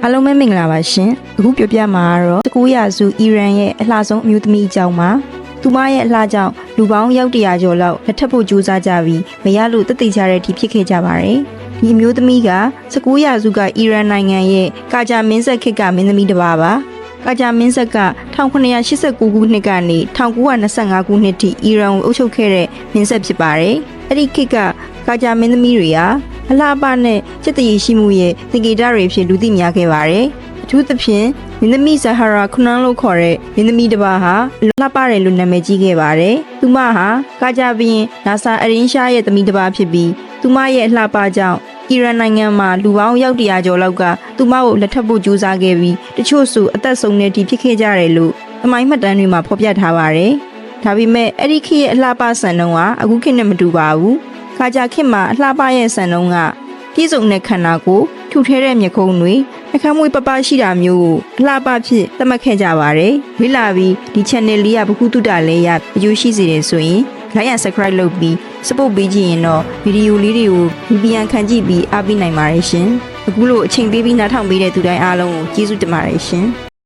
အားလုံးပဲမင်္ဂလာပါရှင်အခုပြောပြမှာကတော့19ရာစုအီရန်ရဲ့အလှဆုံးအမျိုးသမီးအကြောင်းပါသူမရဲ့အလှကြောင့်လူပေါင်းရောက်100ကျော်လောက်လက်ထပ်ဖို့ကြိုးစားကြပြီးမရလို့တည်ကြတဲ့အထိဖြစ်ခဲ့ကြပါတယ်ဒီအမျိုးသမီးက19ရာစုကအီရန်နိုင်ငံရဲ့ကာဂျာမင်းဆက်ခေတ်ကမင်းသမီးတစ်ပါးပါကာဂျာမင်းဆက်က1989ခုနှစ်ကနေ1925ခုနှစ်ထိအီရန်ကိုအုပ်ချုပ်ခဲ့တဲ့မင်းဆက်ဖြစ်ပါတယ်အဲ့ဒီခေတ်ကကာဂျာမင်းသမီးတွေဟာအလှပနဲ့စက်တည်ရှိမှုရဲ့သင်္ကေတတွေဖြစ်လူသိများခဲ့ပါတယ်။အထူးသဖြင့်မင်းသမီးဇဟာရာခွနန်လို့ခေါ်တဲ့မင်းသမီးတစ်ပါးဟာလှပတယ်လို့နာမည်ကြီးခဲ့ပါတယ်။သူမဟာကာဂျာဘီရင်နာဆာအရင်ရှားရဲ့သမီးတစ်ပါးဖြစ်ပြီးသူမရဲ့အလှပကြောင့်အီရန်နိုင်ငံမှာလူပေါင်းရောက်100ကျော်လောက်ကသူမကိုလက်ထပ်ဖို့ကြိုးစားခဲ့ပြီးတချို့ဆိုအသက်ဆုံးတဲ့အထိဖြစ်ခဲ့ကြတယ်လို့အမိုင်းမှတ်တမ်းတွေမှာဖော်ပြထားပါတယ်။ဒါပေမဲ့အဲ့ဒီခေတ်ရဲ့အလှပဆန်နှုန်းကအခုခေတ်နဲ့မတူပါဘူး။ကာဂျာခေတ်မှာအလှပရဲ့ဆန်နှုန်းကပြည့်စုံတဲ့ခန္ဓာကိုထူထဲတဲ့မျက်ခုံးတွေနှာခမ်းမွေးပပရှိတာမျိုးကိုအလှပဖြစ်သတ်မှတ်ခဲ့ကြပါတယ်။ဝိလာပြီးဒီ channel လေးကဘခုတုတလေးရအကျိုးရှိစေတယ်ဆိုရင် like and subscribe လုပ်ပြီး support ပေးကြည့်ရင်တော့ဗီဒီယိုလေးတွေကို VPN ခံကြည့်ပြီးအားပေးနိုင်ပါတယ်ရှင်။အခုလိုအချိန်ပေးပြီးနားထောင်ပေးတဲ့သူတိုင်းအားလုံးကိုကျေးဇူးတင်ပါတယ်ရှင်။